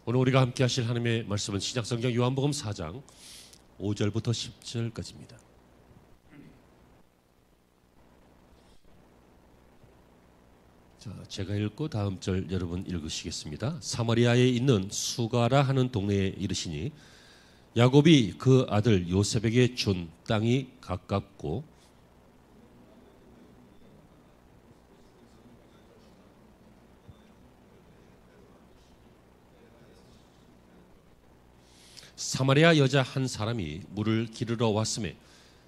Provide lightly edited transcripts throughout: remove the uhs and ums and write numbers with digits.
오늘 우리가 함께 하실 하나님의 말씀은 신약성경 요한복음 4장 5절부터 10절까지입니다. 자, 제가 읽고 다음 절 여러분 읽으시겠습니다. 사마리아에 있는 수가라 하는 동네에 이르시니 야곱이 그 아들 요셉에게 준 땅이 가깝고 사마리아 여자 한 사람이 물을 기르러 왔음에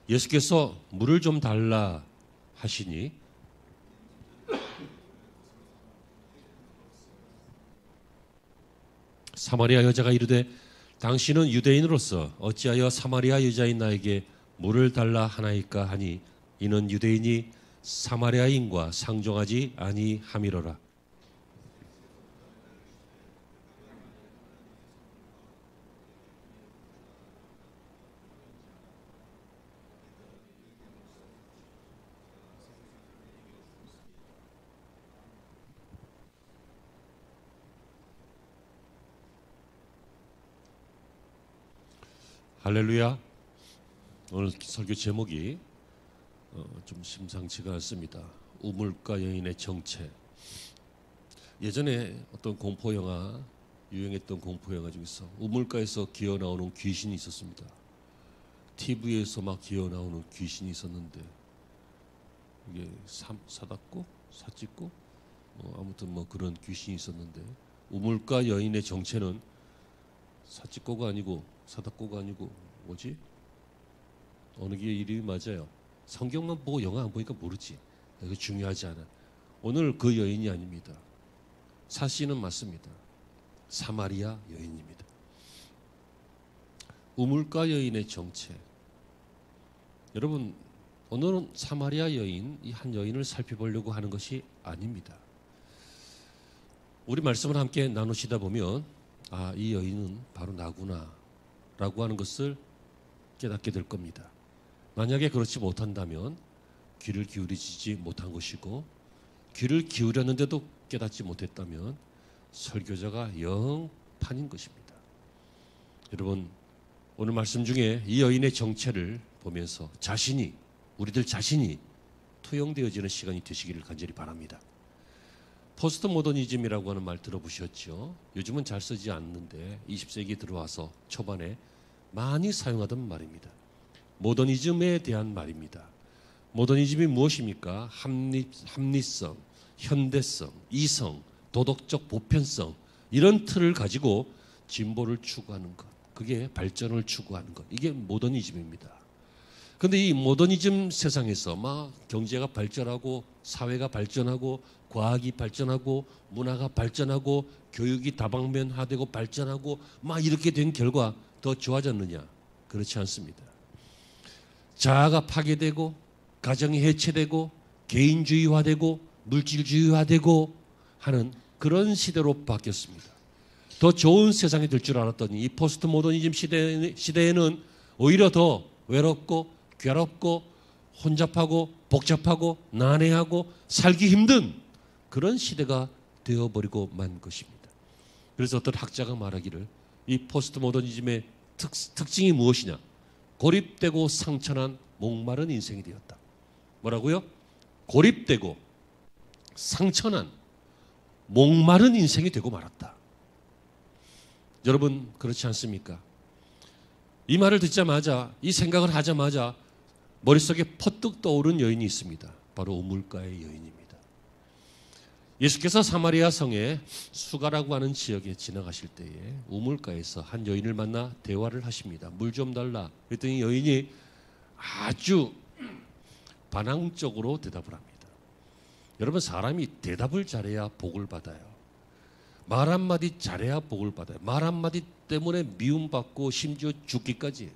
예수께서 물을 좀 달라 하시니 사마리아 여자가 이르되 당신은 유대인으로서 어찌하여 사마리아 여자인 나에게 물을 달라 하나이까 하니 이는 유대인이 사마리아인과 상종하지 아니함이로라. 할렐루야. 오늘 설교 제목이 좀 심상치가 않습니다. 우물가 여인의 정체. 예전에 어떤 공포영화, 유행했던 공포영화 중에서 우물가에서 기어 나오는 귀신이 있었습니다. TV에서 막 기어 나오는 귀신이 있었는데 이게 사닫고 사찍고 아무튼 뭐 그런 귀신이 있었는데 우물가 여인의 정체는 사찍고가 아니고 사닫고가 아니고 뭐지? 어느 게 이름이 맞아요? 성경만 보고 영화 안 보니까 모르지. 이거 중요하지 않아. 오늘 그 여인이 아닙니다. 사실은 맞습니다. 사마리아 여인입니다. 우물가 여인의 정체. 여러분, 오늘은 사마리아 여인, 이 한 여인을 살펴보려고 하는 것이 아닙니다. 우리 말씀을 함께 나누시다 보면 아, 이 여인은 바로 나구나 라고 하는 것을 깨닫게 될 겁니다. 만약에 그렇지 못한다면 귀를 기울이지 못한 것이고 귀를 기울였는데도 깨닫지 못했다면 설교자가 영 판인 것입니다. 여러분, 오늘 말씀 중에 이 여인의 정체를 보면서 우리들 자신이 투영되어지는 시간이 되시기를 간절히 바랍니다. 포스트 모더니즘이라고 하는 말 들어보셨죠? 요즘은 잘 쓰지 않는데 20세기 들어와서 초반에 많이 사용하던 말입니다. 모더니즘에 대한 말입니다. 모더니즘이 무엇입니까? 합리성, 현대성, 이성, 도덕적 보편성 이런 틀을 가지고 진보를 추구하는 것, 그게 발전을 추구하는 것, 이게 모더니즘입니다. 그런데 이 모더니즘 세상에서 막 경제가 발전하고 사회가 발전하고 과학이 발전하고 문화가 발전하고 교육이 다방면화되고 발전하고 막 이렇게 된 결과 더 좋아졌느냐? 그렇지 않습니다. 자아가 파괴되고 가정이 해체되고 개인주의화되고 물질주의화되고 하는 그런 시대로 바뀌었습니다. 더 좋은 세상이 될 줄 알았더니 이 포스트 모더니즘 시대에는 오히려 더 외롭고 괴롭고 혼잡하고 복잡하고 난해하고 살기 힘든 그런 시대가 되어버리고 만 것입니다. 그래서 어떤 학자가 말하기를 이 포스트 모더니즘의 특징이 무엇이냐? 고립되고 상처난 목마른 인생이 되었다. 뭐라고요? 고립되고 상처난 목마른 인생이 되고 말았다. 여러분 그렇지 않습니까? 이 말을 듣자마자 이 생각을 하자마자 머릿속에 퍼뜩 떠오른 여인이 있습니다. 바로 우물가의 여인입니다. 예수께서 사마리아 성의 수가라고 하는 지역에 지나가실 때에 우물가에서 한 여인을 만나 대화를 하십니다. 물 좀 달라. 그랬더니 여인이 아주 반항적으로 대답을 합니다. 여러분 사람이 대답을 잘해야 복을 받아요. 말 한마디 잘해야 복을 받아요. 말 한마디 때문에 미움받고 심지어 죽기까지 해요.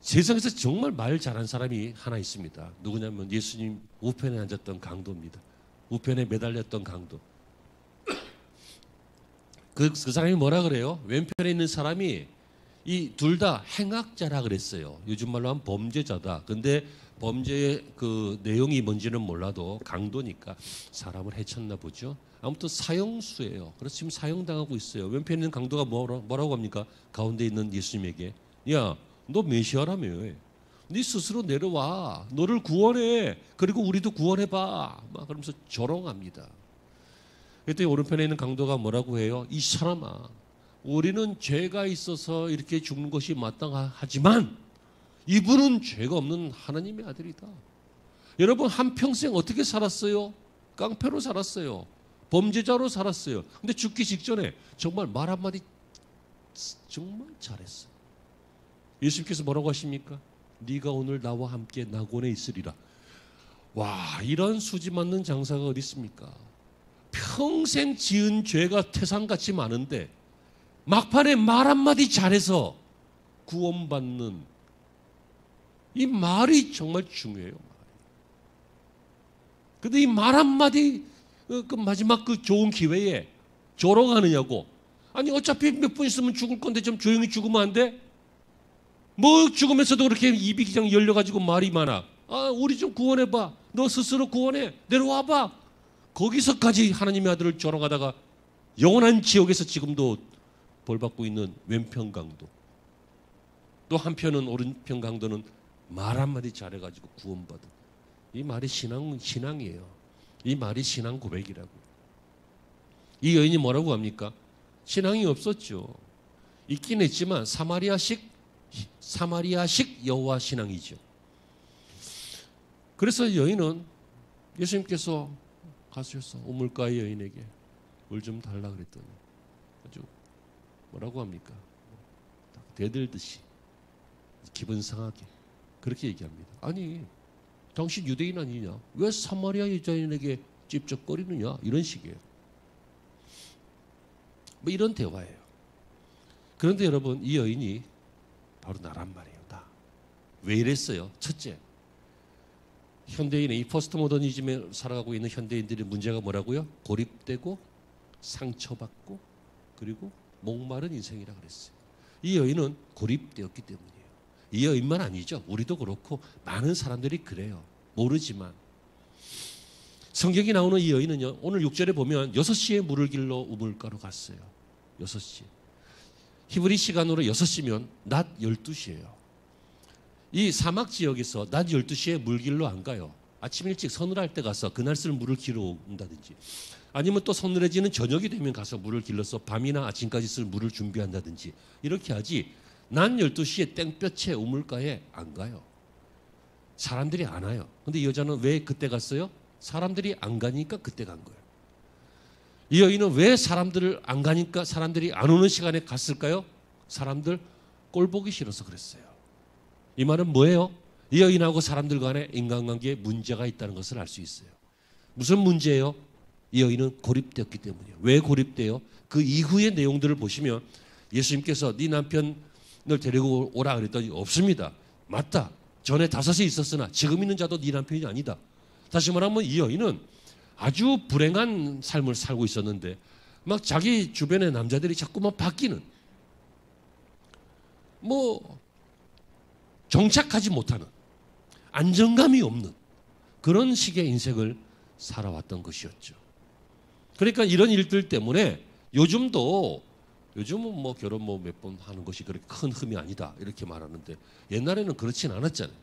세상에서 정말 말 잘하는 사람이 하나 있습니다. 누구냐면 예수님 우편에 앉았던 강도입니다. 우편에 매달렸던 강도. 그 사람이 뭐라 그래요? 왼편에 있는 사람이 이 둘 다 행악자라 그랬어요. 요즘 말로 하면 범죄자다. 근데 범죄의 그 내용이 뭔지는 몰라도 강도니까 사람을 해쳤나 보죠. 아무튼 사형수예요. 그래서 지금 사형당하고 있어요. 왼편에 있는 강도가 뭐라고 합니까? 가운데 있는 예수님에게, 야, 너 메시아라며. 네 스스로 내려와. 너를 구원해. 그리고 우리도 구원해봐. 막 그러면서 조롱합니다. 그때 오른편에 있는 강도가 뭐라고 해요? 이 사람아, 우리는 죄가 있어서 이렇게 죽는 것이 마땅하지만 이분은 죄가 없는 하나님의 아들이다. 여러분, 한평생 어떻게 살았어요? 깡패로 살았어요. 범죄자로 살았어요. 근데 죽기 직전에 정말 말 한마디 정말 잘했어요. 예수님께서 뭐라고 하십니까? 네가 오늘 나와 함께 낙원에 있으리라. 와, 이런 수지 맞는 장사가 어디 있습니까? 평생 지은 죄가 태산같이 많은데 막판에 말 한마디 잘해서 구원받는 이 말이 정말 중요해요. 근데 이 말 한마디 그 마지막 그 좋은 기회에 조롱하느냐고. 아니 어차피 몇 분 있으면 죽을 건데 좀 조용히 죽으면 안 돼? 뭐 죽으면서도 그렇게 입이 그냥 열려가지고 말이 많아. 아, 우리 좀 구원해봐. 너 스스로 구원해. 내려와봐. 거기서까지 하나님의 아들을 조롱하다가 영원한 지옥에서 지금도 벌받고 있는 왼편 강도. 또 한편은 오른편 강도는 말 한마디 잘해가지고 구원받은. 이 말이 신앙이에요. 이 말이 신앙 고백이라고. 이 여인이 뭐라고 합니까? 신앙이 없었죠. 있긴 했지만 사마리아식 여호와 신앙이죠. 그래서 여인은 예수님께서 가셔서 우물가의 여인에게 물 좀 달라 그랬더니 아주 뭐라고 합니까? 대들듯이 기분 상하게 그렇게 얘기합니다. 아니, 당신 유대인 아니냐? 왜 사마리아 여자인에게 찝쩍거리느냐? 이런 식이에요. 뭐 이런 대화예요. 그런데 여러분, 이 여인이 바로 나란 말이에요. 나. 왜 이랬어요? 첫째, 현대인의 이 포스트 모더니즘에 살아가고 있는 현대인들의 문제가 뭐라고요? 고립되고 상처받고 그리고 목마른 인생이라 그랬어요. 이 여인은 고립되었기 때문이에요. 이 여인만 아니죠. 우리도 그렇고 많은 사람들이 그래요. 모르지만 성경이 나오는 이 여인은요, 오늘 6절에 보면 6시에 물을 길러 우물가로 갔어요. 6시. 히브리 시간으로 6시면 낮 12시예요. 이 사막 지역에서 낮 12시에 물 길러 안 가요. 아침 일찍 서늘할 때 가서 그날 쓸 물을 길어 온다든지, 아니면 또 서늘해지는 저녁이 되면 가서 물을 길러서 밤이나 아침까지 쓸 물을 준비한다든지 이렇게 하지, 낮 12시에 땡볕에 우물가에 안 가요. 사람들이 안 와요. 근데 이 여자는 왜 그때 갔어요? 사람들이 안 가니까 그때 간 거예요. 이 여인은 왜 사람들을 안 가니까 사람들이 안 오는 시간에 갔을까요? 사람들 꼴 보기 싫어서 그랬어요. 이 말은 뭐예요? 이 여인하고 사람들 간의 인간관계에 문제가 있다는 것을 알 수 있어요. 무슨 문제예요? 이 여인은 고립되었기 때문이에요. 왜 고립돼요? 그 이후의 내용들을 보시면 예수님께서 네 남편을 데리고 오라 그랬더니 없습니다. 맞다. 전에 5이 있었으나 지금 있는 자도 네 남편이 아니다. 다시 말하면 이 여인은 아주 불행한 삶을 살고 있었는데 막 자기 주변의 남자들이 자꾸만 바뀌는, 뭐 정착하지 못하는, 안정감이 없는 그런 식의 인생을 살아왔던 것이었죠. 그러니까 이런 일들 때문에 요즘은 뭐 결혼 뭐 몇 번 하는 것이 그렇게 큰 흠이 아니다 이렇게 말하는데 옛날에는 그렇진 않았잖아요.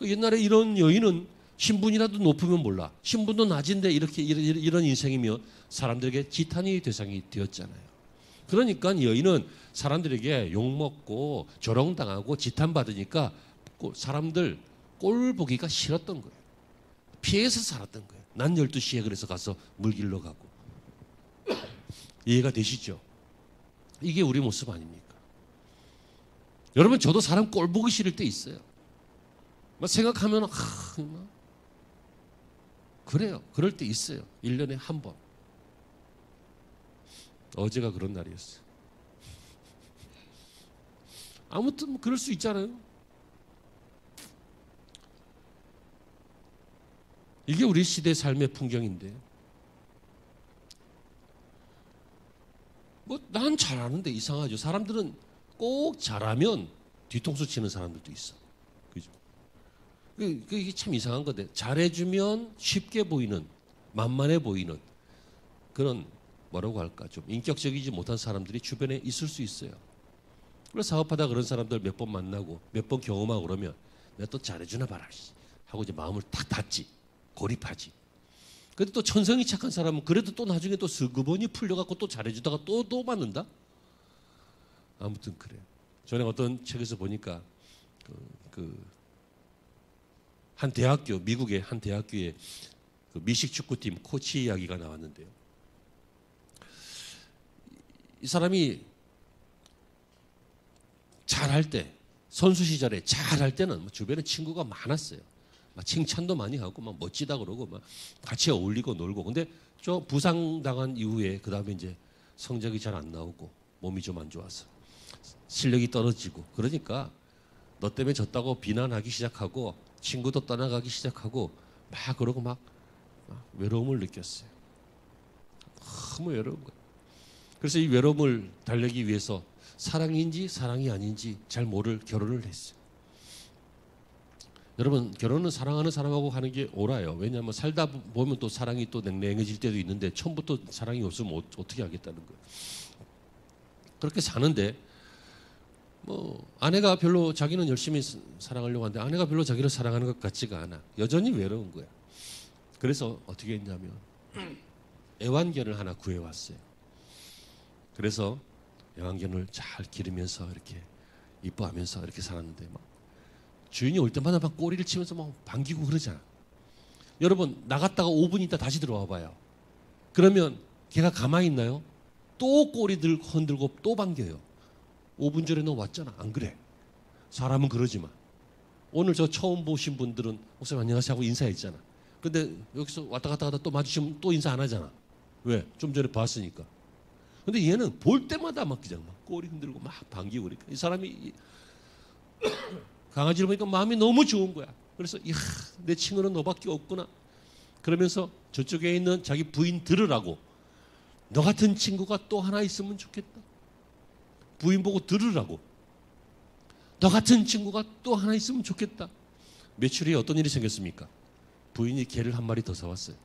옛날에 이런 여인은 신분이라도 높으면 몰라, 신분도 낮은데 이런 인생이면 사람들에게 지탄의 대상이 되었잖아요. 그러니까 여인은 사람들에게 욕먹고 조롱당하고 지탄받으니까 사람들 꼴 보기가 싫었던 거예요. 피해서 살았던 거예요. 낮 12시에 그래서 가서 물 길러 가고. 이해가 되시죠? 이게 우리 모습 아닙니까? 여러분, 저도 사람 꼴 보기 싫을 때 있어요. 막 생각하면 그래요. 그럴 때 있어요. 1년에 한 번. 어제가 그런 날이었어요. 아무튼 뭐 그럴 수 있잖아요. 이게 우리 시대 삶의 풍경인데, 뭐 난 잘하는데 이상하죠. 사람들은 꼭 잘하면 뒤통수 치는 사람들도 있어. 그죠? 이게 참 이상한 건데, 잘해주면 쉽게 보이는, 만만해 보이는, 그런 뭐라고 할까 좀 인격적이지 못한 사람들이 주변에 있을 수 있어요. 그래서 사업하다 그런 사람들 몇 번 만나고 몇 번 경험하고 그러면 내가 또 잘해주나 봐라 하고 이제 마음을 탁 닫지, 고립하지. 근데 또 천성이 착한 사람은 그래도 또 나중에 또 슬그머니 풀려갖고 또 잘해주다가 또 맞는다. 아무튼 그래요. 전에 어떤 책에서 보니까 한 대학교, 미국의 한 대학교의 그 미식 축구팀 코치 이야기가 나왔는데요. 이 사람이 잘할 때, 선수 시절에 잘할 때는 주변에 친구가 많았어요. 막 칭찬도 많이 하고 막 멋지다 그러고 막 같이 어울리고 놀고. 근데 저 부상당한 이후에 그 다음에 이제 성적이 잘 안 나오고 몸이 좀 안 좋아서 실력이 떨어지고 그러니까 너 때문에 졌다고 비난하기 시작하고 친구도 떠나가기 시작하고 막 그러고 막 외로움을 느꼈어요. 너무 외로운 거예요. 그래서 이 외로움을 달래기 위해서 사랑인지 사랑이 아닌지 잘 모를 결혼을 했어요. 여러분 결혼은 사랑하는 사람하고 하는 게 옳아요. 왜냐하면 살다 보면 또 사랑이 또 냉랭해질 때도 있는데 처음부터 사랑이 없으면 어떻게 하겠다는 거예요. 그렇게 사는데 뭐 아내가 별로 자기는 열심히 사랑하려고 하는데 아내가 별로 자기를 사랑하는 것 같지가 않아. 여전히 외로운 거야. 그래서 어떻게 했냐면 애완견을 하나 구해왔어요. 그래서 애완견을 잘 기르면서 이렇게 이뻐하면서 이렇게 살았는데 막 주인이 올 때마다 막 꼬리를 치면서 막 반기고 그러잖아. 여러분 나갔다가 5분 있다 다시 들어와 봐요. 그러면 걔가 가만히 있나요? 또 꼬리 흔들고 또 반겨요. 5분 전에 너 왔잖아. 안 그래? 사람은 그러지만 오늘 저 처음 보신 분들은 목사님 안녕하세요 하고 인사했잖아. 근데 여기서 왔다 갔다 하다 또 마주치면 또 인사 안 하잖아. 왜? 좀 전에 봤으니까. 근데 얘는 볼 때마다 막 그냥 막 꼬리 흔들고 막 반기고 그러니까 이 사람이 강아지를 보니까 마음이 너무 좋은 거야. 그래서 이야 내 친구는 너밖에 없구나. 그러면서 저쪽에 있는 자기 부인 들으라고 너 같은 친구가 또 하나 있으면 좋겠다. 부인 보고 들으라고 너 같은 친구가 또 하나 있으면 좋겠다. 며칠 후에 어떤 일이 생겼습니까? 부인이 개를 한 마리 더 사왔어요.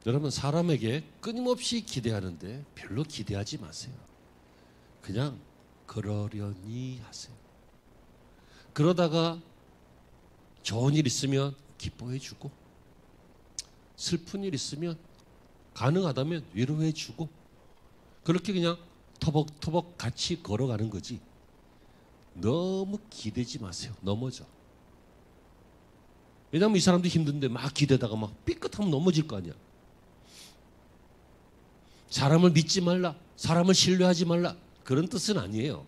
여러분 사람에게 끊임없이 기대하는데 별로 기대하지 마세요. 그냥 그러려니 하세요. 그러다가 좋은 일 있으면 기뻐해 주고 슬픈 일 있으면 가능하다면 위로해 주고 그렇게 그냥 터벅터벅 같이 걸어가는 거지. 너무 기대지 마세요. 넘어져. 왜냐하면 이 사람도 힘든데 막 기대다가 막 삐끗하면 넘어질 거 아니야. 사람을 믿지 말라, 사람을 신뢰하지 말라 그런 뜻은 아니에요.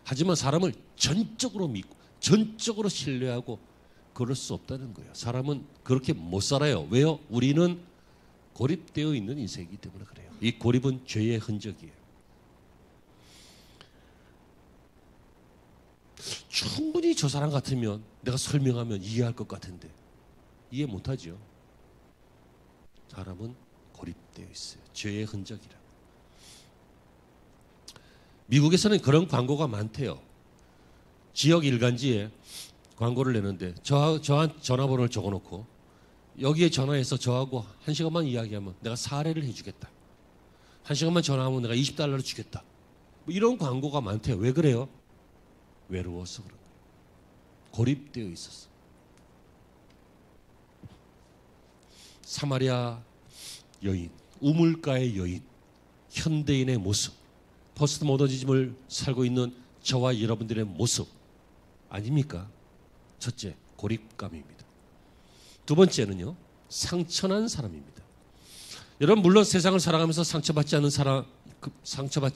하지만 사람을 전적으로 믿고 전적으로 신뢰하고 그럴 수 없다는 거예요. 사람은 그렇게 못 살아요. 왜요? 우리는 고립되어 있는 인생이기 때문에 그래요. 이 고립은 죄의 흔적이에요. 충분히 저 사람 같으면 내가 설명하면 이해할 것 같은데 이해 못하죠. 사람은 고립되어 있어요. 죄의 흔적이라. 미국에서는 그런 광고가 많대요. 지역 일간지에 광고를 내는데 저한 전화번호를 적어놓고 여기에 전화해서 저하고 1시간만 이야기하면 내가 사례를 해주겠다. 1시간만 전화하면 내가 $20를 주겠다. 뭐 이런 광고가 많대요. 왜 그래요? 외로워서 그런 거예요. 고립되어 있었어. 사마리아 여인, 우물가의 여인, 현대인의 모습, 포스트 모더니즘을 살고 있는 저와 여러분들의 모습 아닙니까? 첫째, 고립감입니다. 두 번째는요, 상처난 사람입니다. 여러분 물론 세상을 살아가면서 상처받지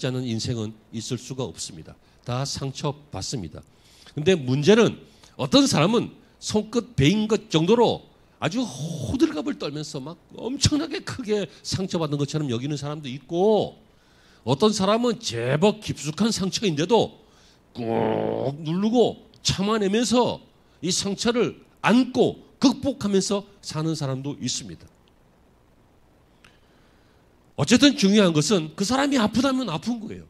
않은 인생은 있을 수가 없습니다. 다 상처받습니다. 근데 문제는 어떤 사람은 손끝 베인 것 정도로 아주 호들갑을 떨면서 막 엄청나게 크게 상처받은 것처럼 여기는 사람도 있고 어떤 사람은 제법 깊숙한 상처인데도 꾹 누르고 참아내면서 이 상처를 안고 극복하면서 사는 사람도 있습니다. 어쨌든 중요한 것은 그 사람이 아프다면 아픈 거예요.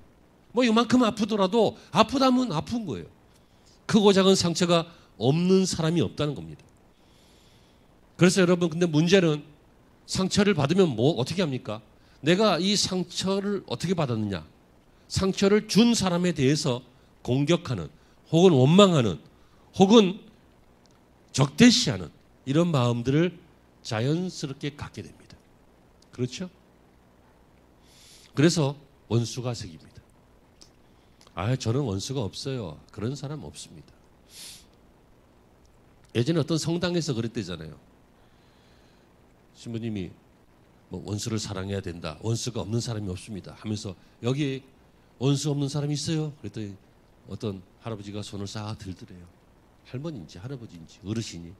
뭐 이만큼 아프더라도 아프다면 아픈 거예요. 크고 작은 상처가 없는 사람이 없다는 겁니다. 그래서 여러분, 근데 문제는 상처를 받으면 뭐 어떻게 합니까? 내가 이 상처를 어떻게 받았느냐? 상처를 준 사람에 대해서 공격하는, 혹은 원망하는, 혹은 적대시하는 이런 마음들을 자연스럽게 갖게 됩니다. 그렇죠? 그래서 원수가 생깁니다. 저는 원수가 없어요. 그런 사람 없습니다. 예전에 어떤 성당에서 그랬대잖아요. 신부님이 뭐 원수를 사랑해야 된다. 원수가 없는 사람이 없습니다. 하면서 여기 원수 없는 사람이 있어요? 그랬더니 어떤 할아버지가 손을 싹 들더래요. 할머니인지 할아버지인지 어르신이.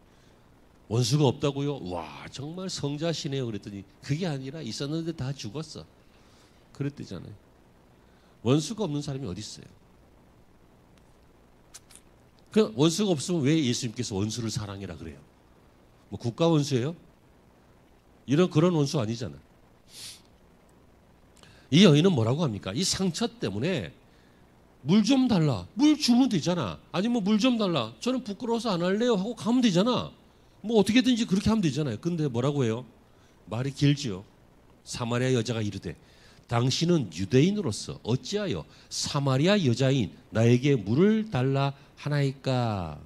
원수가 없다고요? 와, 정말 성자시네요. 그랬더니 그게 아니라 있었는데 다 죽었어. 그랬대잖아요. 원수가 없는 사람이 어디 있어요? 그 원수가 없으면 왜 예수님께서 원수를 사랑해라 그래요? 뭐 국가 원수예요? 그런 원수 아니잖아요. 이 여인은 뭐라고 합니까? 이 상처 때문에 물 좀 달라. 물 주면 되잖아. 아니 뭐 물 좀 달라. 저는 부끄러워서 안 할래요 하고 가면 되잖아. 뭐 어떻게든지 그렇게 하면 되잖아요. 근데 뭐라고 해요? 말이 길지요. 사마리아 여자가 이르되 당신은 유대인으로서 어찌하여 사마리아 여자인 나에게 물을 달라 하나이까?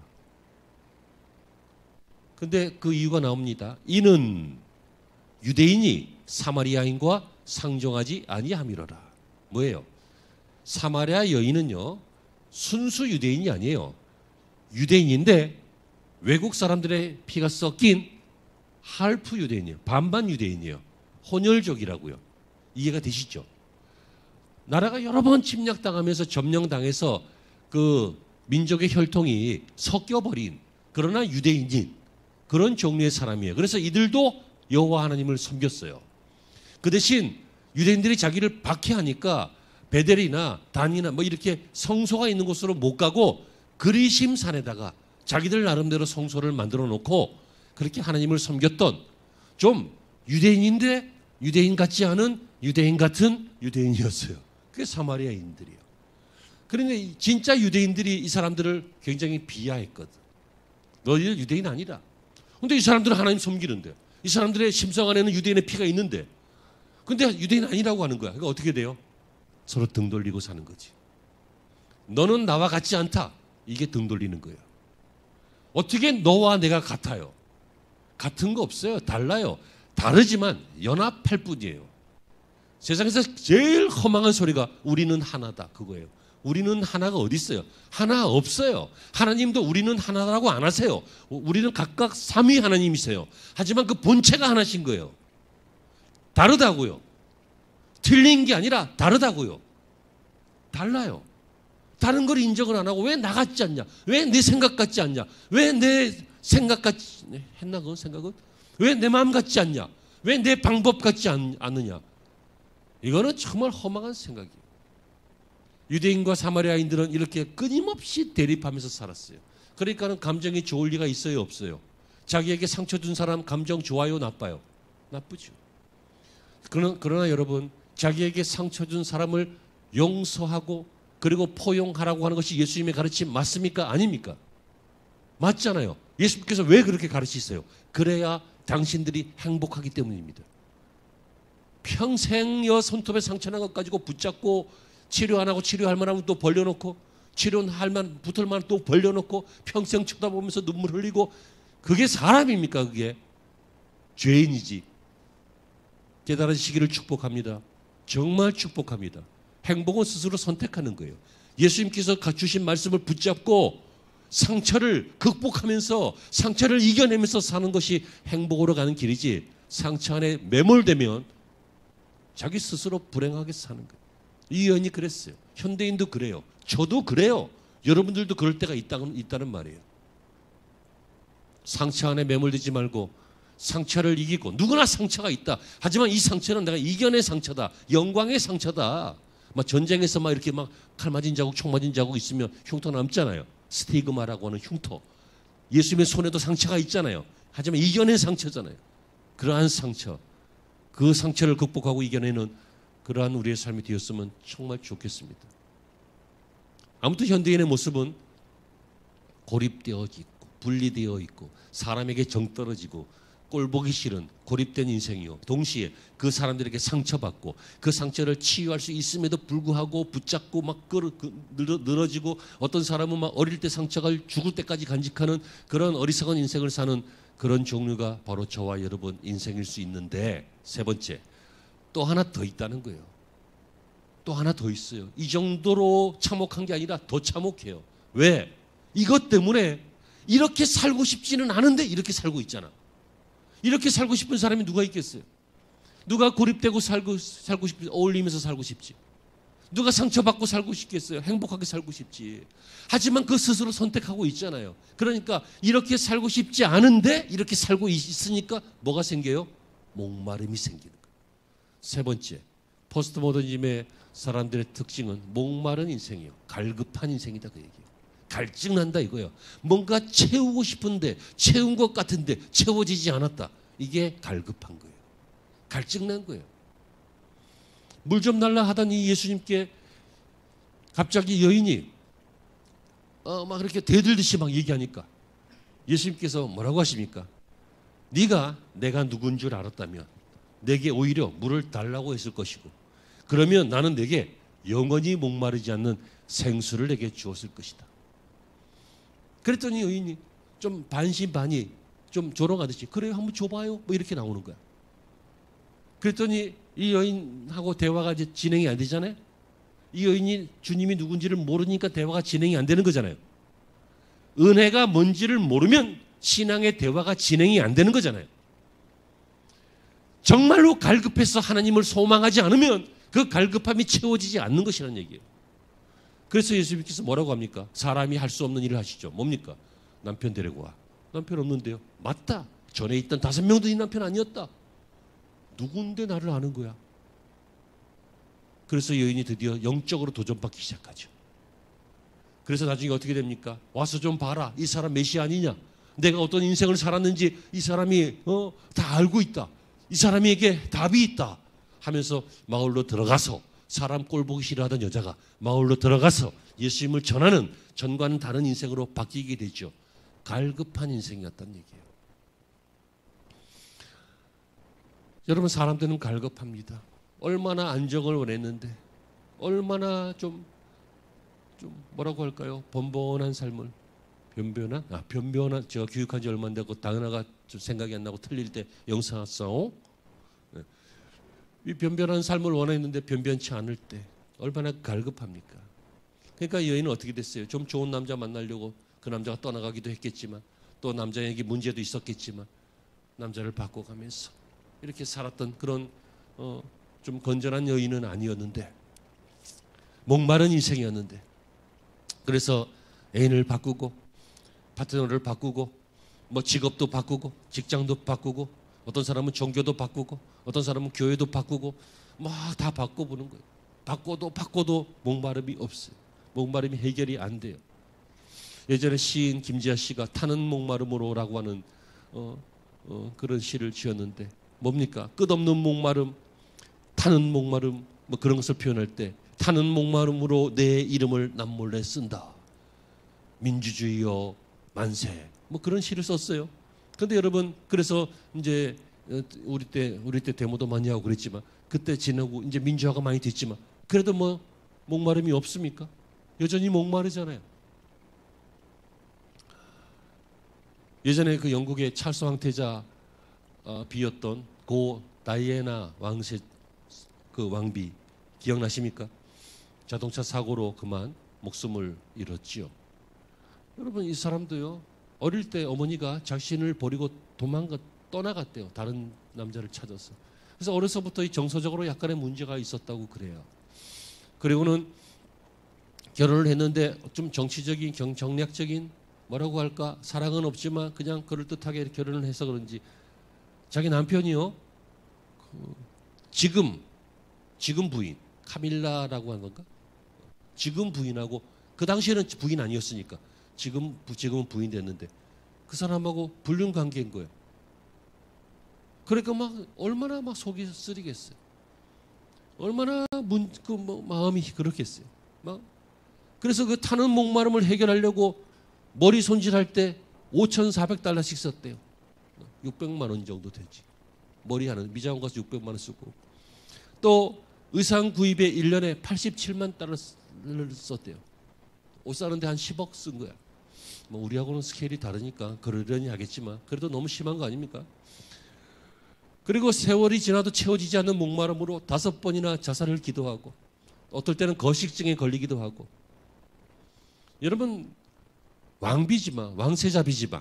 근데 그 이유가 나옵니다. 이는 유대인이 사마리아인과 상종하지 아니함이로라. 뭐예요? 사마리아 여인은요, 순수 유대인이 아니에요. 유대인인데 외국 사람들의 피가 섞인 할프 유대인이에요. 반반 유대인이에요. 혼혈족이라고요. 이해가 되시죠? 나라가 여러 번 침략당하면서 점령당해서 그 민족의 혈통이 섞여버린, 그러나 유대인인 그런 종류의 사람이에요. 그래서 이들도 여호와 하나님을 섬겼어요. 그 대신 유대인들이 자기를 박해하니까 베델이나 단이나 뭐 이렇게 성소가 있는 곳으로 못 가고 그리심 산에다가 자기들 나름대로 성소를 만들어 놓고 그렇게 하나님을 섬겼던, 좀 유대인인데 유대인 같지 않은 유대인 같은 유대인이었어요. 그게 사마리아인들이에요. 그런데 진짜 유대인들이 이 사람들을 굉장히 비하했거든. 너희들 유대인 아니라. 근데 이 사람들은 하나님 섬기는데, 이 사람들의 심성 안에는 유대인의 피가 있는데, 근데 유대인 아니라고 하는 거야. 그러니까 어떻게 돼요? 서로 등 돌리고 사는 거지. 너는 나와 같지 않다. 이게 등 돌리는 거예요. 어떻게 너와 내가 같아요? 같은 거 없어요. 달라요. 다르지만 연합할 뿐이에요. 세상에서 제일 허망한 소리가 우리는 하나다, 그거예요. 우리는 하나가 어디 있어요? 하나 없어요. 하나님도 우리는 하나라고 안 하세요. 우리는 각각 삼위 하나님이세요. 하지만 그 본체가 하나신 거예요. 다르다고요. 틀린 게 아니라 다르다고요. 달라요. 다른 걸 인정을 안 하고 왜 나 같지 않냐? 왜 내 생각 같지 않냐? 왜 내 생각 같지 했나 그 생각은? 왜 내 마음 같지 않냐? 왜 내 방법 같지 않느냐? 이거는 정말 허망한 생각이에요. 유대인과 사마리아인들은 이렇게 끊임없이 대립하면서 살았어요. 그러니까는 감정이 좋을 리가 있어요, 없어요? 자기에게 상처 준 사람 감정 좋아요, 나빠요? 나쁘죠. 그러나 여러분, 자기에게 상처 준 사람을 용서하고 그리고 포용하라고 하는 것이 예수님의 가르침 맞습니까? 아닙니까? 맞잖아요. 예수님께서 왜 그렇게 가르치세요? 그래야 당신들이 행복하기 때문입니다. 평생여 손톱에 상처난 것 가지고 붙잡고 치료 안 하고 치료할 만하면 또 벌려놓고 치료할 만 붙을 만 또 벌려놓고 평생 쳐다보면서 눈물 흘리고, 그게 사람입니까? 그게 죄인이지. 깨달으시기를 축복합니다. 정말 축복합니다. 행복은 스스로 선택하는 거예요. 예수님께서 주신 말씀을 붙잡고 상처를 극복하면서 상처를 이겨내면서 사는 것이 행복으로 가는 길이지, 상처 안에 매몰되면 자기 스스로 불행하게 사는 거예요. 이 여인이 그랬어요. 현대인도 그래요. 저도 그래요. 여러분들도 그럴 때가 있다는 말이에요. 상처 안에 매몰되지 말고 상처를 이기고, 누구나 상처가 있다. 하지만 이 상처는 내가 이겨낸 상처다. 영광의 상처다. 막 전쟁에서 막 이렇게 막 칼 맞은 자국, 총 맞은 자국 있으면 흉터 남잖아요. 스티그마라고 하는 흉터. 예수님의 손에도 상처가 있잖아요. 하지만 이겨낸 상처잖아요. 그러한 상처, 그 상처를 극복하고 이겨내는 그러한 우리의 삶이 되었으면 정말 좋겠습니다. 아무튼 현대인의 모습은 고립되어 있고 분리되어 있고 사람에게 정 떨어지고 꼴보기 싫은 고립된 인생이요. 동시에 그 사람들에게 상처받고 그 상처를 치유할 수 있음에도 불구하고 붙잡고 막 늘어지고 어떤 사람은 막 어릴 때 상처가 죽을 때까지 간직하는 그런 어리석은 인생을 사는 그런 종류가 바로 저와 여러분 인생일 수 있는데, 세 번째, 또 하나 더 있다는 거예요. 또 하나 더 있어요. 이 정도로 참혹한 게 아니라 더 참혹해요. 왜? 이것 때문에 이렇게 살고 싶지는 않은데 이렇게 살고 있잖아. 이렇게 살고 싶은 사람이 누가 있겠어요? 누가 고립되고 살고 싶지, 어울리면서 살고 싶지? 누가 상처받고 살고 싶겠어요? 행복하게 살고 싶지. 하지만 그 스스로 선택하고 있잖아요. 그러니까 이렇게 살고 싶지 않은데 이렇게 살고 있으니까 뭐가 생겨요? 목마름이 생기는 거예요. 세 번째, 포스트 모더니즘의 사람들의 특징은 목마른 인생이에요. 갈급한 인생이다, 그 얘기예요. 갈증난다 이거예요. 뭔가 채우고 싶은데 채운 것 같은데 채워지지 않았다. 이게 갈급한 거예요. 갈증난 거예요. 물 좀 달라 하던 이 예수님께 갑자기 여인이 막 이렇게 대들듯이 막 얘기하니까 예수님께서 뭐라고 하십니까? 내가 누군 줄 알았다면 내게 오히려 물을 달라고 했을 것이고, 그러면 나는 내게 영원히 목마르지 않는 생수를 내게 주었을 것이다. 그랬더니 여인이 좀 반신반의 좀 조롱하듯이 그래요, 한번 줘봐요, 뭐 이렇게 나오는 거야. 그랬더니 이 여인하고 대화가 이제 진행이 안 되잖아요. 이 여인이 주님이 누군지를 모르니까 대화가 진행이 안 되는 거잖아요. 은혜가 뭔지를 모르면 신앙의 대화가 진행이 안 되는 거잖아요. 정말로 갈급해서 하나님을 소망하지 않으면 그 갈급함이 채워지지 않는 것이라는 얘기예요. 그래서 예수님께서 뭐라고 합니까? 사람이 할 수 없는 일을 하시죠. 뭡니까? 남편 데리고 와. 남편 없는데요. 맞다. 전에 있던 5명도 이 남편 아니었다. 누군데 나를 아는 거야? 그래서 여인이 드디어 영적으로 도전받기 시작하죠. 그래서 나중에 어떻게 됩니까? 와서 좀 봐라. 이 사람 메시아 아니냐? 내가 어떤 인생을 살았는지 이 사람이 다 알고 있다. 이 사람에게 답이 있다 하면서 마을로 들어가서, 사람 꼴 보기 싫어하던 여자가 마을로 들어가서 예수님을 전하는, 전과는 다른 인생으로 바뀌게 되죠. 갈급한 인생이었다는 얘기예요. 여러분, 사람들은 갈급합니다. 얼마나 안정을 원했는데, 얼마나 좀 뭐라고 할까요? 번번한 삶을, 변변한, 제가 교육한 지 얼마 안 되고 단어가 좀 생각이 안 나고 틀릴 때 영상학성, 이 변변한 삶을 원했는데 변변치 않을 때 얼마나 갈급합니까? 그러니까 여인은 어떻게 됐어요? 좀 좋은 남자 만나려고 그 남자가 떠나가기도 했겠지만, 또 남자에게 문제도 있었겠지만 남자를 바꿔가면서 이렇게 살았던 그런 좀 건전한 여인은 아니었는데, 목마른 인생이었는데, 그래서 애인을 바꾸고 파트너를 바꾸고 뭐 직업도 바꾸고 직장도 바꾸고 어떤 사람은 종교도 바꾸고 어떤 사람은 교회도 바꾸고 막 다 바꿔보는 거예요. 바꿔도 목마름이 없어요. 목마름이 해결이 안 돼요. 예전에 시인 김지아 씨가 타는 목마름으로라고 하는 그런 시를 지었는데, 뭡니까? 끝없는 목마름, 타는 목마름, 뭐 그런 것을 표현할 때, 타는 목마름으로 내 이름을 남몰래 쓴다. 민주주의여 만세. 뭐 그런 시를 썼어요. 그런데 여러분, 그래서 이제 우리 때 데모도 많이 하고 그랬지만, 그때 지나고 이제 민주화가 많이 됐지만, 그래도 뭐 목마름이 없습니까? 여전히 목마르잖아요. 예전에 그 영국의 찰스 황태자 비였던 고 다이애나 왕세 그 왕비 기억나십니까? 자동차 사고로 그만 목숨을 잃었지요. 여러분, 이 사람도요, 어릴 때 어머니가 자신을 버리고 떠나갔대요. 다른 남자를 찾아서. 그래서 어려서부터 이 정서적으로 약간의 문제가 있었다고 그래요. 그리고는 결혼을 했는데 좀 정치적인 정략적인 뭐라고 할까, 사랑은 없지만 그냥 그럴듯하게 결혼을 해서 그런지 자기 남편이요, 지금 부인 카밀라라고 하는 건가? 지금 부인하고, 그 당시에는 부인 아니었으니까 지금은 부인 됐는데, 그 사람하고 불륜 관계인 거예요. 그러니까 막 얼마나 막 속이 쓰리겠어요. 얼마나 마음이 그렇겠어요. 그래서 그 타는 목마름을 해결하려고 머리 손질할 때 $5,400씩 썼대요. 600만 원 정도 되지. 머리 하는 미장원 가서 600만 원 쓰고, 또 의상 구입에 1년에 87만 달러를 썼대요. 옷 사는데 한 10억 쓴 거야. 뭐 우리하고는 스케일이 다르니까 그러려니 하겠지만 그래도 너무 심한 거 아닙니까? 그리고 세월이 지나도 채워지지 않는 목마름으로 5번이나 자살을 기도하고, 어떨 때는 거식증에 걸리기도 하고. 여러분, 왕세자비지만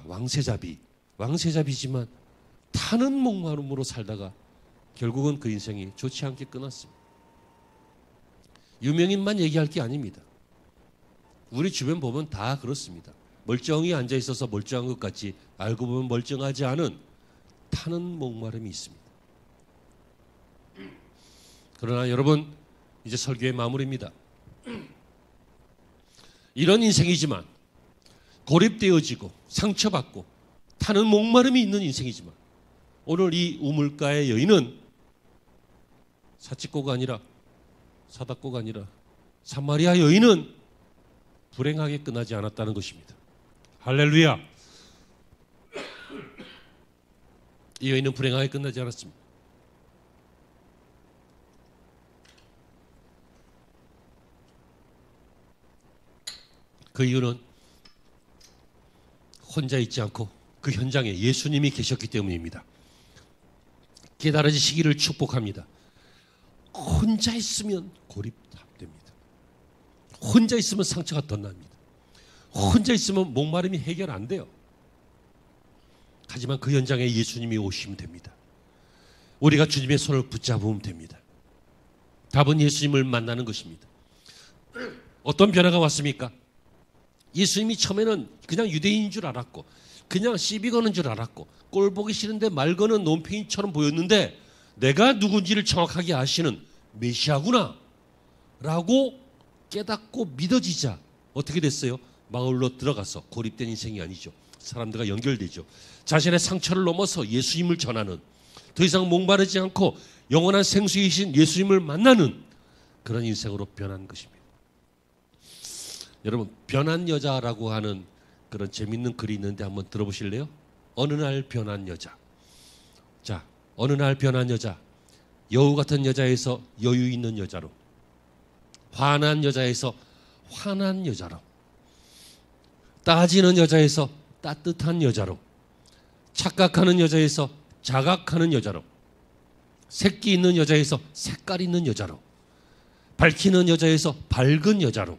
타는 목마름으로 살다가 결국은 그 인생이 좋지 않게 끝났습니다. 유명인만 얘기할 게 아닙니다. 우리 주변 보면 다 그렇습니다. 멀쩡히 앉아 있어서 멀쩡한 것 같지 알고 보면 멀쩡하지 않은 타는 목마름이 있습니다. 그러나 여러분, 이제 설교의 마무리입니다. 이런 인생이지만, 고립되어지고 상처받고 타는 목마름이 있는 인생이지만, 오늘 이 우물가의 여인은 사치코가 아니라 사다코가 아니라 사마리아 여인은 불행하게 끝나지 않았다는 것입니다. 할렐루야. 이 여인은 불행하게 끝나지 않았습니다. 그 이유는 혼자 있지 않고 그 현장에 예수님이 계셨기 때문입니다. 깨달아지시기를 축복합니다. 혼자 있으면 고립됩니다. 혼자 있으면 상처가 더 납니다. 혼자 있으면 목마름이 해결 안 돼요. 하지만 그 현장에 예수님이 오시면 됩니다. 우리가 주님의 손을 붙잡으면 됩니다. 답은 예수님을 만나는 것입니다. 어떤 변화가 왔습니까? 예수님이 처음에는 그냥 유대인인 줄 알았고, 그냥 시비 거는 줄 알았고, 꼴 보기 싫은데 말 거는 논팽이처럼 보였는데, 내가 누군지를 정확하게 아시는 메시아구나 라고 깨닫고 믿어지자 어떻게 됐어요? 마을로 들어가서, 고립된 인생이 아니죠, 사람들과 연결되죠. 자신의 상처를 넘어서 예수님을 전하는, 더 이상 목마르지 않고 영원한 생수이신 예수님을 만나는 그런 인생으로 변한 것입니다. 여러분, 변한 여자라고 하는 그런 재밌는 글이 있는데 한번 들어보실래요? 어느 날 변한 여자. 자, 어느 날 변한 여자. 여우 같은 여자에서 여유 있는 여자로, 화난 여자에서 화난 여자로, 따지는 여자에서 따뜻한 여자로, 착각하는 여자에서 자각하는 여자로, 새끼 있는 여자에서 색깔 있는 여자로, 밝히는 여자에서 밝은 여자로,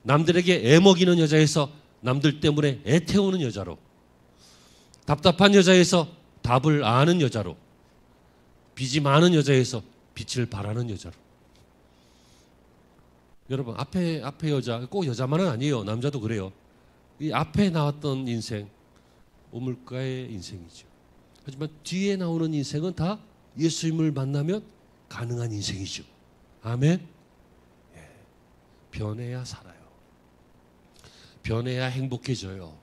남들에게 애먹이는 여자에서 남들 때문에 애태우는 여자로, 답답한 여자에서 답을 아는 여자로, 빚이 많은 여자에서 빛을 발하는 여자로. 여러분, 앞에 여자, 꼭 여자만은 아니에요. 남자도 그래요. 이 앞에 나왔던 인생, 우물가의 인생이죠. 하지만 뒤에 나오는 인생은 다 예수님을 만나면 가능한 인생이죠. 아멘. 예. 변해야 살아요. 변해야 행복해져요.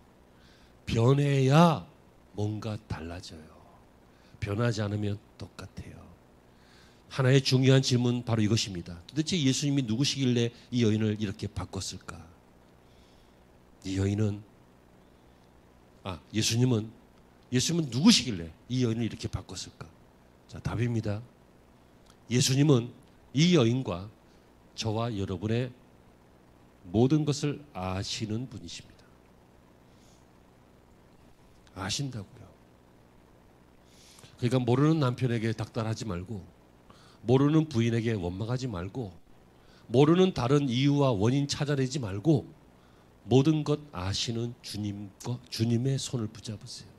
변해야 뭔가 달라져요. 변하지 않으면 똑같아요. 하나의 중요한 질문 바로 이것입니다. 도대체 예수님이 누구시길래 이 여인을 이렇게 바꿨을까? 이 여인은 예수님은 누구시길래 이 여인을 이렇게 바꿨을까? 자, 답입니다. 예수님은 이 여인과 저와 여러분의 모든 것을 아시는 분이십니다. 아신다고요. 그러니까 모르는 남편에게 닥달하지 말고, 모르는 부인에게 원망하지 말고, 모르는 다른 이유와 원인 찾아내지 말고, 모든 것 아시는 주님의 손을 붙잡으세요.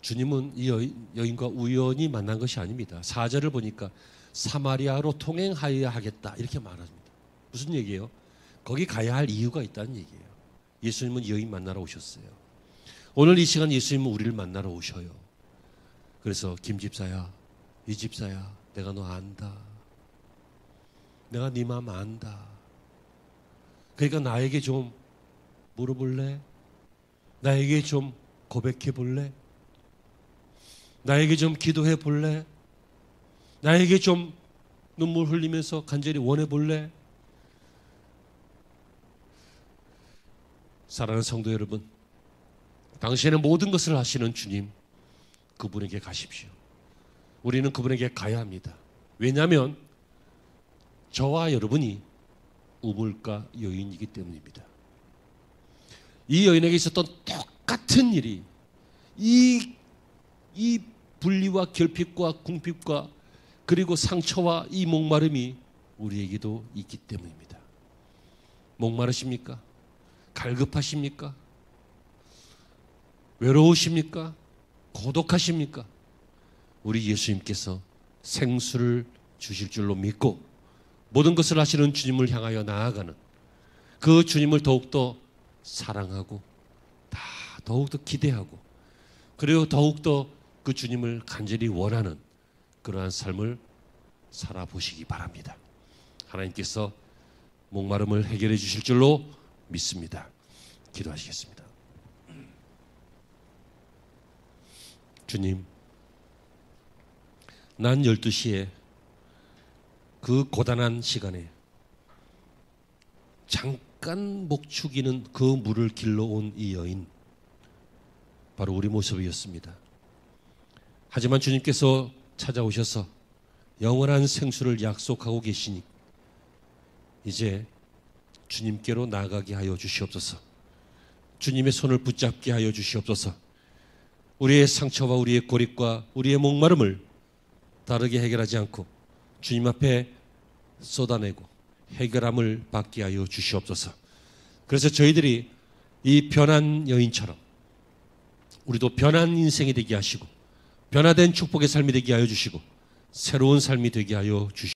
주님은 이 여인과 우연히 만난 것이 아닙니다. 4절을 보니까 사마리아로 통행하여야 하겠다 이렇게 말합니다. 무슨 얘기예요? 거기 가야 할 이유가 있다는 얘기예요. 예수님은 여인 만나러 오셨어요. 오늘 이 시간 예수님은 우리를 만나러 오셔요. 그래서 김 집사야, 이 집사야, 내가 너 안다. 내가 네 마음 안다. 그러니까 나에게 좀 물어볼래? 나에게 좀 고백해 볼래? 나에게 좀 기도해 볼래? 나에게 좀 눈물 흘리면서 간절히 원해 볼래? 사랑하는 성도 여러분, 당신의 모든 것을 하시는 주님, 그분에게 가십시오. 우리는 그분에게 가야 합니다. 왜냐하면 저와 여러분이 우물가 여인이기 때문입니다. 이 여인에게 있었던 똑같은 일이 이 분리와 결핍과 궁핍과 그리고 상처와 이 목마름이 우리에게도 있기 때문입니다. 목마르십니까? 갈급하십니까? 외로우십니까? 고독하십니까? 우리 예수님께서 생수를 주실 줄로 믿고 모든 것을 하시는 주님을 향하여 나아가는 그 주님을 더욱더 사랑하고 더욱더 기대하고 그리고 더욱더 그 주님을 간절히 원하는 그러한 삶을 살아보시기 바랍니다. 하나님께서 목마름을 해결해 주실 줄로 믿습니다. 기도하시겠습니다. 주님, 난 12시에 그 고단한 시간에 잠깐 목축이는 그 물을 길러온 이 여인, 바로 우리 모습이었습니다. 하지만 주님께서 찾아오셔서 영원한 생수를 약속하고 계시니 이제 주님께로 나아가게 하여 주시옵소서. 주님의 손을 붙잡게 하여 주시옵소서. 우리의 상처와 우리의 고립과 우리의 목마름을 다르게 해결하지 않고 주님 앞에 쏟아내고 해결함을 받게 하여 주시옵소서. 그래서 저희들이 이 변한 여인처럼 우리도 변한 인생이 되게 하시고 변화된 축복의 삶이 되게 하여 주시고 새로운 삶이 되게 하여 주시옵소서.